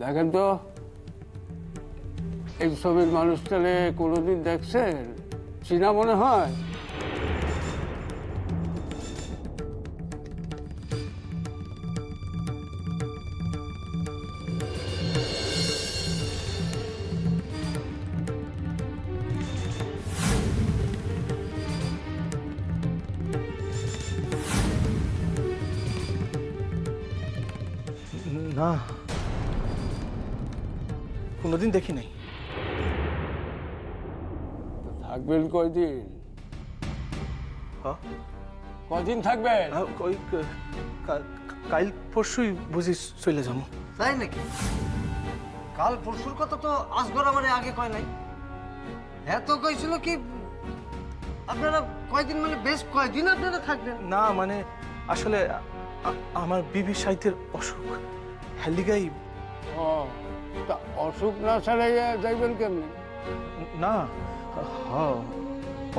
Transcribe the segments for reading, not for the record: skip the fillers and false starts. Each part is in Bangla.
দেখেন তো এই ছবির মানুষটারে কোনোদিন দেখছেন? চিনা মনে হয়? না, কোনোদিন দেখি নাই। থাকবেন কয়দিন? হ্যাঁ, কদিন থাকবেন? ওই কাল পরশুই বুঝি চলে যাবো। তাই নাকি? কাল পরশুর কথা তো আসগর আমার আগে কয় নাই। এত কইছিল কি আপনারা কয়দিন মানে বেশ কয়দিন আপনারা থাকবেন? না মানে আসলে আমার বিবি সাহিত্যের অসুখ, হেলিগাই। ও, তা অসুখ না ছাড়াইয়া যাইবেন কেমনি? না, হ্যাঁ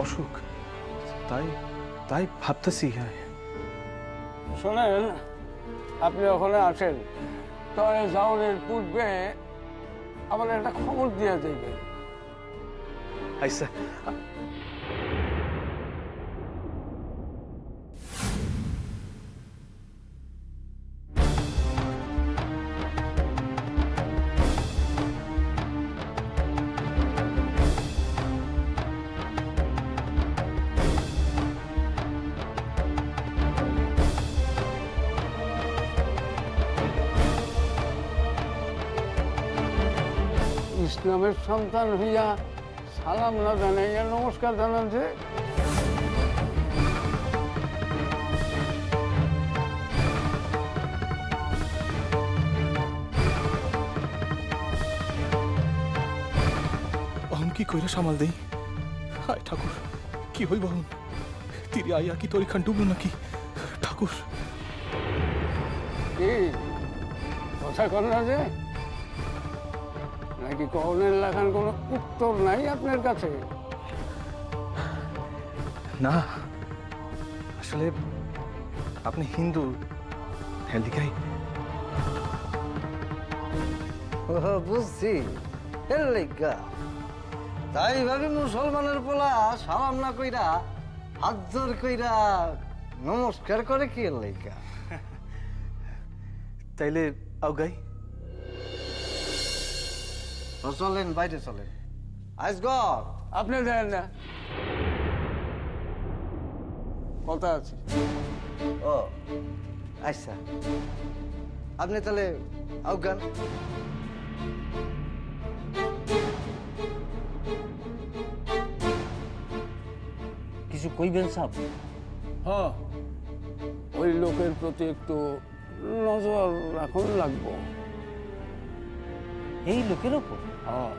অসুখ, তাই তাই ভাবতেছি। হ্যাঁ শোনেন, আপনি ওখানে আসেন, তবে যাওয়ার পূর্বে আমার একটা খবর দিয়ে দেবেন। আচ্ছা, ইসলামের সন্তান হইয়া সালাম না জানাইয়া নমস্কার জানান যে? অহন কি কইরা সামাল দেই? হায় ঠাকুর, কি হইব অহন? তিরি আইয়া কি তরিখান ডুবলো নাকি? ঠাকুর, কি কথা কন না যে? নাকি কহনের লেখান কোনো উত্তর নাই আপনার কাছে? না আসলে আপনি হিন্দু, হেলিগাই। ও, বুঝছি, এর লাইগা। তাই ভাবি মুসলমানের পোলা সালাম না কইরা হাত জোর কইরা নমস্কার করে কি এর লাইগা? তাইলে আউগাই। চলেন, বাইরে চলেন। আসগর, আপনি দেন না, কথা আছে। ও আচ্ছা, আপনি তাহলে আউগান। কিছু কইবেন সাহেব? হ্যাঁ, ওই লোকের প্রতি একটু নজর রাখুন লাগবো। এই লোকের ওপর? হ্যাঁ,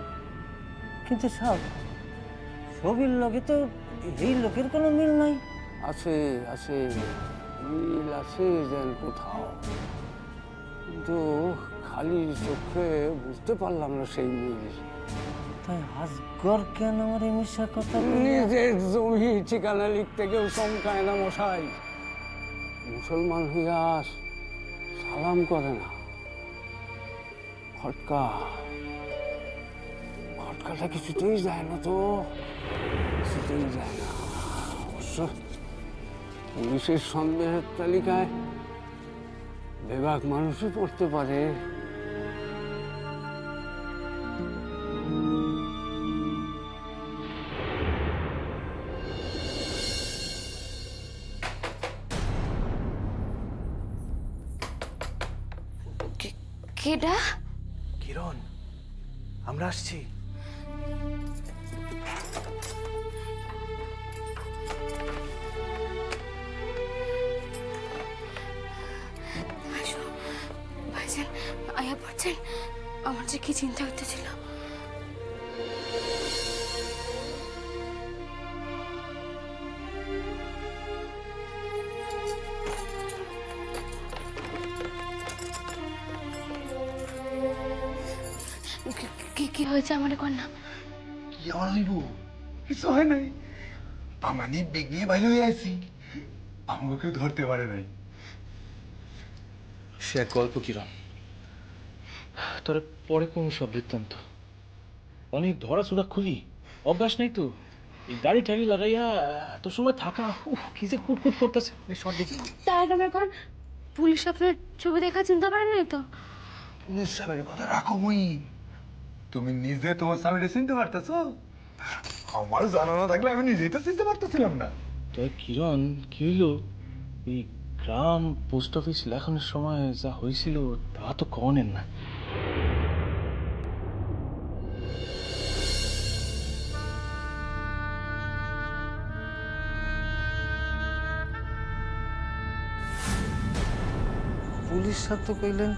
কিন্তু সাহেব, ছবির লগে তো এই লোকের কোনো মিল নাই। আছে আছে, মিল আছে যেন কোথাও, কিন্তু খালি চোখে বুঝতে পারলাম না সেই মিল। তাই আসগর কেন আমার এই মিশা কথা? নিজের জমি ঠিকানা লিখতে কেউ চমকায় না মশাই। মুসলমান হইয়া সালাম করে না, ফটকা ফটকাটা কিছুতেই যায় না তো, কিছুতেই যায় না। অবশ্য পুলিশের সন্দেহের তালিকায় বেবাক মানুষই পড়তে পারে। কেডা? কিরণ, আমরা আসছি। আসো ভাইজান, আয়া পড়ছেন। আমার যে কি চিন্তা হইতেছিল। কি হয়েছে আমার কন্যা? কি আমার হইব? কিছু হয় নাই, পামানি বেগ নিয়ে বাইরে হয়ে আছি, আমাকে কেউ ধরতে পারে নাই। সে এক গল্প কিরণ, তোর পরে কোন সব বৃত্তান্ত অনেক ধরাচোরা খুলি অভ্যাস নেই তো এই দাড়ি টাড়ি লাগাইয়া এত সময় থাকা কি যে কুটকুট করতেছে শর্ট দেখি তার আগে আমার এখন পুলিশ আপনার ছবি দেখা চিন্তা করেন নাই তো? পুলিশ সাহেবের কথা রাখো মই, তুমি নিজে তোমার স্বামীকে চিনতে পারতেছো? আমার জানানো থাকলে আমি নিজেই তো চিনতে পারতেছিলাম না। তো কিরণ কি হইল এই গ্রাম পোস্ট অফিস লেখানোর সময় যা হয়েছিল তা তো কনের না। পুলিশ সাহেব তো কইলেন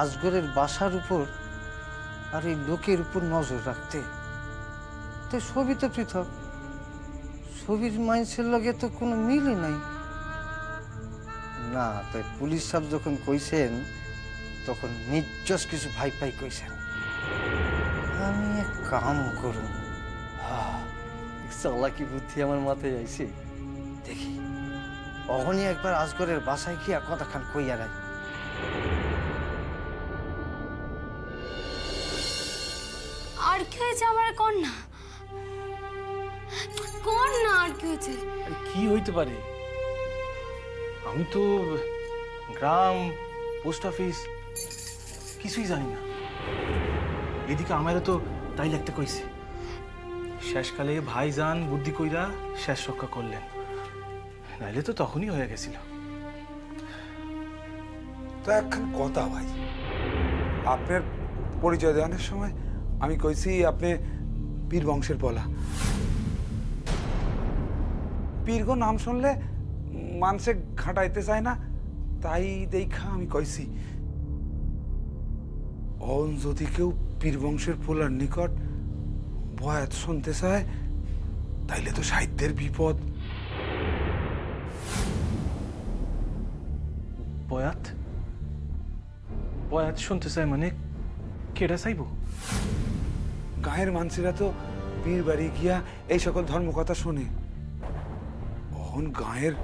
আজগরের বাসার উপর আর এই লোকের উপর নজর রাখতে। তো ছবি তো পৃথক, ছবির মাইন্সের লগে তো কোনো মিলই নাই। না, তাই পুলিশ সাহেব যখন কইছেন তখন নির্জস কিছু ভাই ভাই কইছেন। আমি এক কাম করুন, চালাকি বুদ্ধি আমার মাথায় আইছে। দেখি অহনি একবার আজগরের বাসায় গিয়া কথাখান কইয়া রাখ। আর কি হয়েছে আমার কন্যা? কন্যা আর কি হয়েছে? কি হইতে পারে? আমি তো গ্রাম পোস্ট অফিস কিছুই জানি না। এদিকে আমারও তো তাই লাগতে কইছে। শেষকালে ভাইজান বুদ্ধি কইরা শেষ রক্ষা করলেন, নাইলে তো তখনই হয়ে গেছিল। তো একখান কথা ভাই, আপনার পরিচয় দেওয়ানোর সময় আমি কইছি আপনি পীর বংশের পলা। পীরগো নাম শুনলে মানুষে ঘাটাইতে চায় না, তাই দেখা আমি কইছি অন যদি কেউ পীর বংশের পোলার নিকট বয়াত শুনতে চায় তাইলে তো সাহিত্যের বিপদ। বয়াত বয়াত শুনতে চাই মানে কেডা চাইব? গায়ের মানুষেরা তো পীর বাড়ি গিয়া এই সকল ধর্মকথা শোনে। অহন গায়ের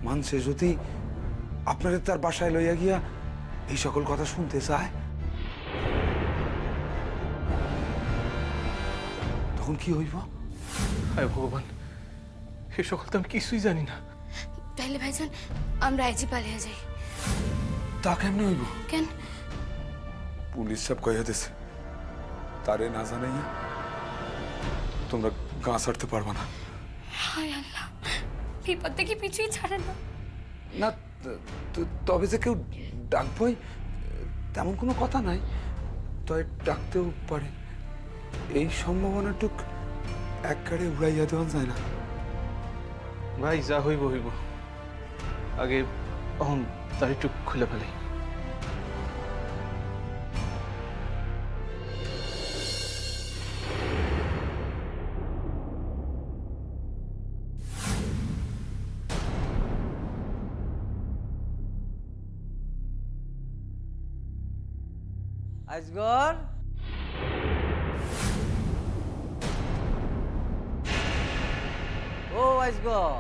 মানুষে যদি আপনাদের তার বাসায় লইয়া গিয়া এই সকল কথা শুনতে চায় তখন কি হইব? হায় ভগবান, এ সকল তো আমি কিছুই জানি না। তাইলে ভাইজান আমরা আজই পালিয়ে যাই। তা কেমনে হইব? কেন? পুলিশ সব কইয়া দিছে তারে না জানাইয়া তোমরা গা ছাড়তে পারবা না। হায় আল্লাহ, বিপদ থেকে পিছুই ছাড়ে না। না তবে যে কেউ ডাকবই তেমন কোনো কথা নাই, তবে ডাকতেও পারে। এই সম্ভাবনাটুক একবারে উড়াইয়া দেওয়া যায় না। ভাই যা হইব হইব, আগে অহন দাড়িটুক খুলে ফেলাই। আজগর, ও আজগর,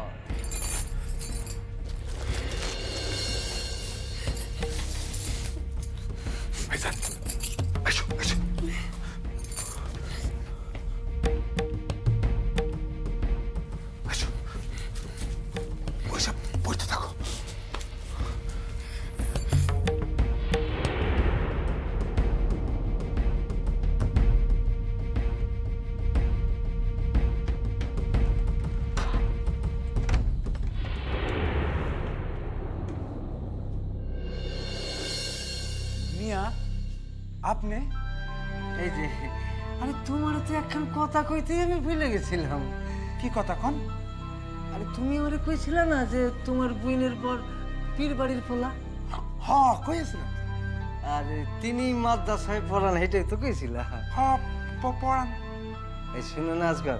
ভাইজান আসো আসো। আসো, ওইসব পড়তে থাকো। মিয়া আপনি? এই যে, আরে তোমার তো একখান কথা কইতেই আমি ভুলে গেছিলাম। কি কথা কন? আরে তুমি আমারে কইছিলে না যে তোমার বুইনের পর পীর বাড়ির পোলা? হ কইছিলাম। আরে তিনি মাদ্রাসায় পড়ান, হেঁটেই তো কইছিল। হ পড়ান। এই শুনো না আজকাল,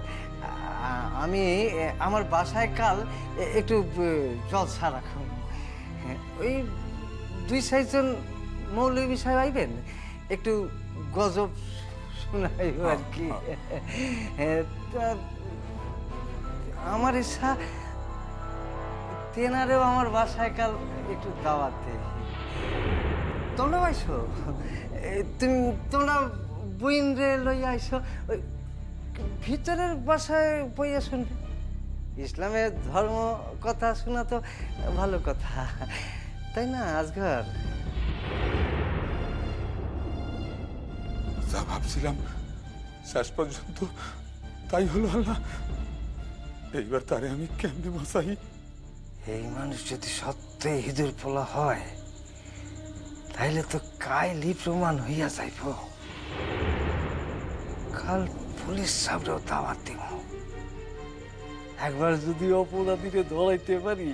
আমি আমার বাসায় কাল একটু জলসা রাখুন। ওই 2-4 মৌলবী সাহেব আইবেন, একটু গজব শোনাইব আর কি। তা আমার ইচ্ছা তেনারেও আমার বাসায় কাল একটু দাওয়াত দেয়। তোমরা আইসো তুমি তোমরা বইন রে লইয়া আইসো ওই ভিতরের বাসায় বইয়া শুনবে ইসলামের ধর্ম কথা শোনা তো ভালো কথা তাই না আজগর? যা ভাবছিলাম শেষ পর্যন্ত তাই হলো আল্লাহ। এইবার তারে আমি কেমনে বাঁচাই? এই মানুষ যদি সত্যি হিদুর পোলা হয় তাইলে তো কাইলি প্রমাণ হইয়া যাইব। কাল পুলিশ সাহেবরাও দাওয়াত দিব। একবার যদি অপরাধীকে ধরাইতে পারি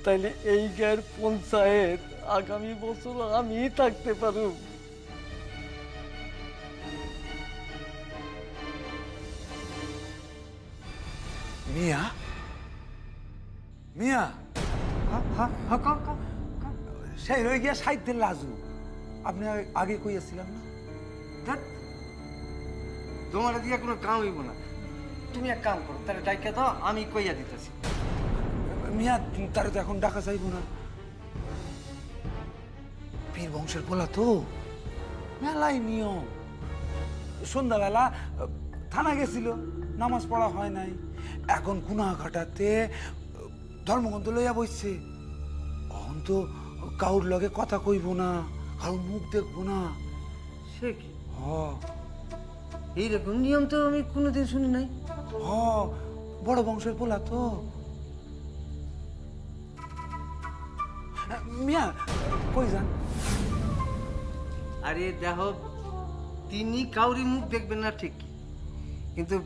তাইলে এই গায়ের পঞ্চায়েত আগামী বছর আমি থাকতে পারব। মিয়া, মিয়া, সেই রয়ে গিয়া সাহিত্যের লাজু আপনি আগে কইয়াছিলাম না? তোমার দিয়া কোনো কাম হইব না। তুমি এক কাম করো, তাহলে ডাইকা দাও, আমি কইয়া দিতেছি। মিয়া, তারে তো এখন ডাকা যাইব না। পীর বংশের পোলা তো, মেলাই নিয়ম। সন্ধ্যাবেলা থানা গেছিল, নামাজ পড়া হয় নাই। এখন কুনাঘাটাতে ধর্মগ্রন্থ লইয়া বসছে। এখন তো কাউর লগে কথা কইব না, কারোর মুখ দেখবো না। সে কি? হ এইরকম নিয়ম তো আমি কোনোদিন শুনি নাই। হ, বড় বংশের পোলা তো। মিয়া, কই যান? আরে দেখো, তিনি কাউরি মুখ দেখবেন না ঠিক, কিন্তু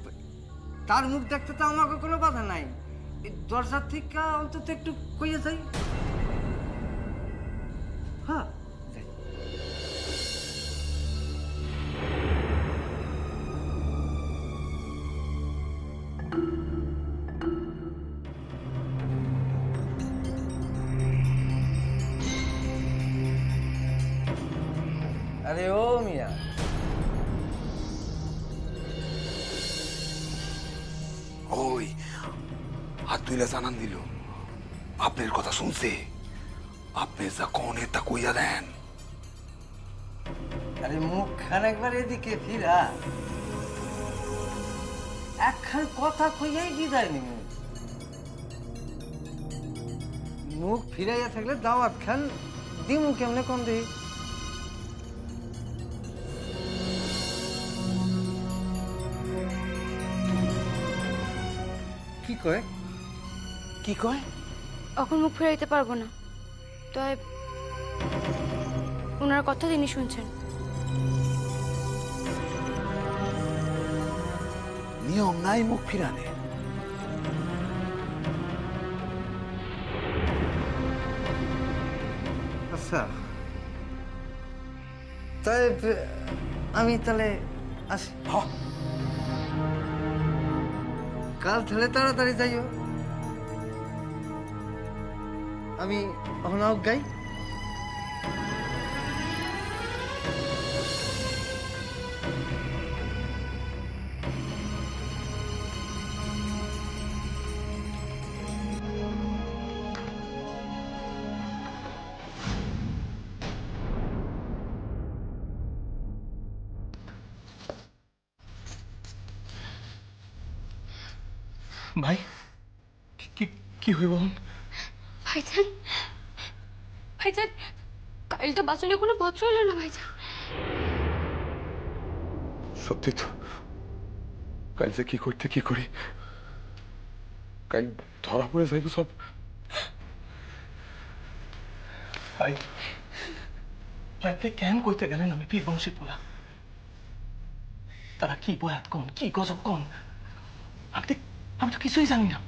তার মুখ দেখতে তো আমাকে কোনো বাধা নাই। এই দরজার থেকে অন্তত একটু কইয়া যাই। হ্যাঁ, যাই। আরে ও মিয়া, ওই হাত তুইলা জানান দিল, আপনার কথা শুনছে। আপনি যা কনে তা কইয়া দেন। আরে মুখ খান একবার এদিকে ফিরা, একখান কথা কইয়াই বিদায় নিব। মুখ ফিরাইয়া থাকলে দাওয়াত খান দিমু কেমনে কম দেই। কি কয়? কি কয়? এখন মুখ ফেরাইতে পারবো না, তাই ওনার কথা তিনি শুনছেন। নিয়ম নাই মুখ ফিরানে। আচ্ছা, তাই আমি তাহলে আসি। হ, কাল তাহলে তাড়াতাড়ি যাইও। আমি অহনাও গাই। ভাই, কি কি হইব? ভাইজান, ভাইজান, কাল তো বাসনে কোনো পত্র এলো না ভাইজান। সত্যি তো। কাল যে কি করতে কি করি, কাল ধরা পড়ে যাইব সব। ভাই, আপনি কেন কইতে গেলেন আমি পীর বংশী পোলা? তারা কি বয়াত কোন, কি গজব কোন, আমি তো কিছুই জানি না।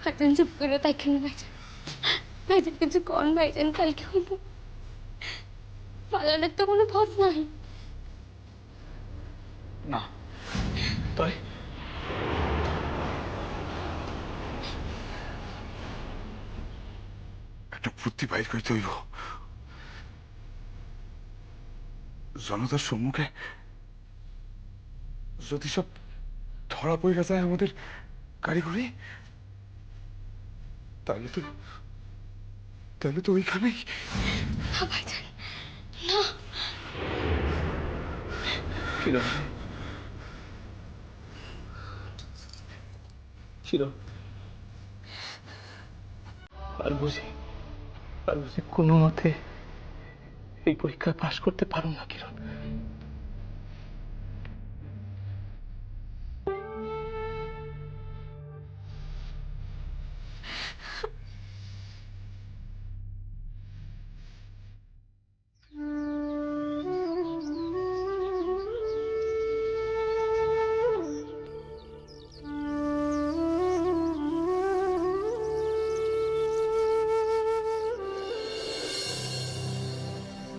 ভাইজান চুপ করে দেখেন ভাইজান, ভাইজান কিছু কোন ভাইজান, কালকে হইব পালানোর তো কোনো পথ নাই। না, তাই একটা বুদ্ধি বাইর করতে হইব। জনতার সম্মুখে যদি সব ধরা পড়ে যায় আমাদের কারিগরি, তাহলে তো তাহলে তো ওইখানেই। না ভাইজান, না। কিরণ, পারবো যে কোনো মতে এই পরীক্ষায় পাশ করতে পারো না কিরণ।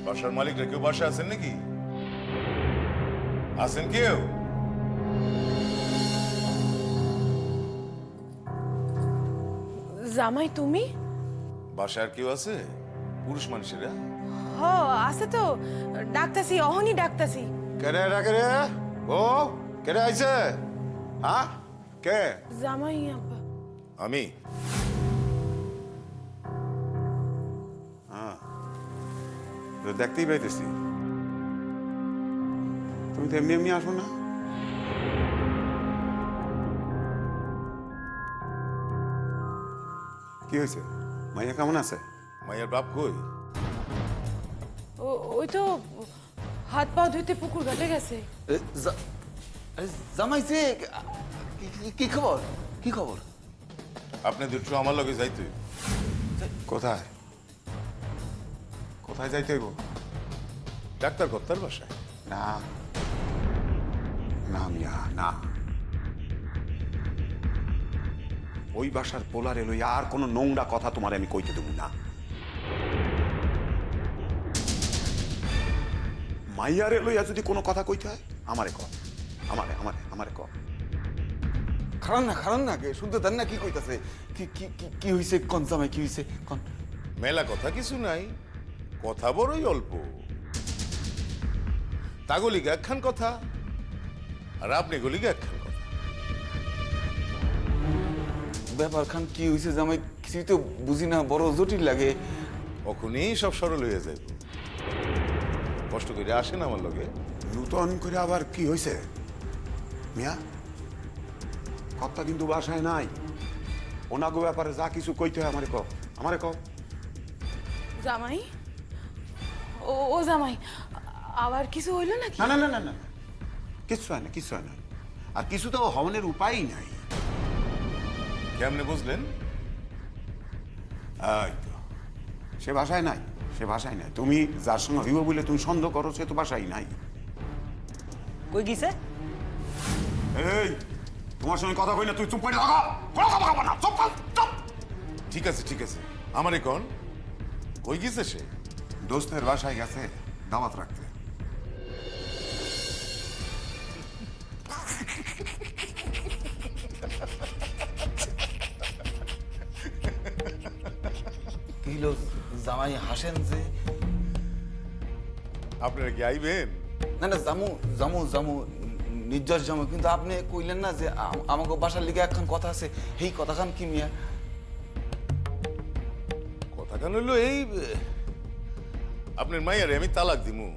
বাসার মালিকরা কেউ বাসায় আছেন নাকি? আছেন কেউ? জামাই তুমি? বাসায় আর কেউ আছে? পুরুষ মানুষেরা? হ আছে তো, ডাকতাছি, অহনি ডাকতাছি। কেরে ডাকে রে? ও কেরে আইছে? হ্যাঁ কে? জামাই আব্বা। আমি। হ্যাঁ তো দেখতেই পাইতেছি, তুমি তো এমনি এমনি আসো না। কি হয়েছে? মাইয়া কেমন আছে? মাইয়ার বাপ কই? ওই তো হাত পা ধুইতে পুকুর ঘাটে গেছে। জামাইছে, কি খবর? কি খবর? আপনি দুটো আমার লগে যাইতে। কোথায় কোথায় যাইতে হইব? ডাক্তার কর্তার বাসায়। না না মিয়া না, ওই বাসার পোলারে লই আর কোনো নোংরা কথা তোমার আমি কইতে দেব না। মাইয়ারে লইয়া যদি কোনো কথা কইতে হয় আমারে ক, আমারে ক। খারান না কে শুনতে দেন না কি কইতাছে? কি কি কি হইছে? কোন জামাই কি হইছে? কোন মেলা কথা কিছু নাই, কথা বড়ই অল্প। তাগলিকে একখান কথা আর আপনি গলিকে একখান কথা। ব্যাপার খান কি হইছে জামাই? কিছুই তো বুঝি না, বড় জটিল লাগে। তখনই সব সরল হয়ে যাইব। কষ্ট করে আসেন আমার লগে। নূতন করে আবার কি হয়েছে মিয়া? কথা কিন্তু বাসায় নাই। ওনাগো ব্যাপারে যা কিছু কইতে হয় আমারে ক। জামাই, ও জামাই, আবার কিছু হইল নাকি? না না না না না, কিচ্ছু হয় না। আর কিছু তো হওয়ার উপায়ই নাই। কেমনে বুঝলেন? এই তো সে বাসায় নাই। তুমি যার সঙ্গে হইব বলে তুমি সন্দেহ করো, সে তো বাসায় নাই। কই গিয়েছে? এই তোমার সঙ্গে কথা কই না, তুই চুপ করে থাকো। কোনো কথা বলবো না, চুপ কর, চুপ। ঠিক আছে আমারে কোন কই গেছে সে? দোস্তের বাসায় গেছে দাওয়াত রাখতে। কি হলো জামাই হাসেন যে? আপনারা কি আইবেন? না না, জামু নির্জর জামু, কিন্তু আপনি কইলেন না যে আমাকে বাসার লিগে একখান কথা আছে। এই কথাখান কি মিয়া? কথা কেন হইলো এই, আপনার মাইয়ারে আমি তালাক দিমু।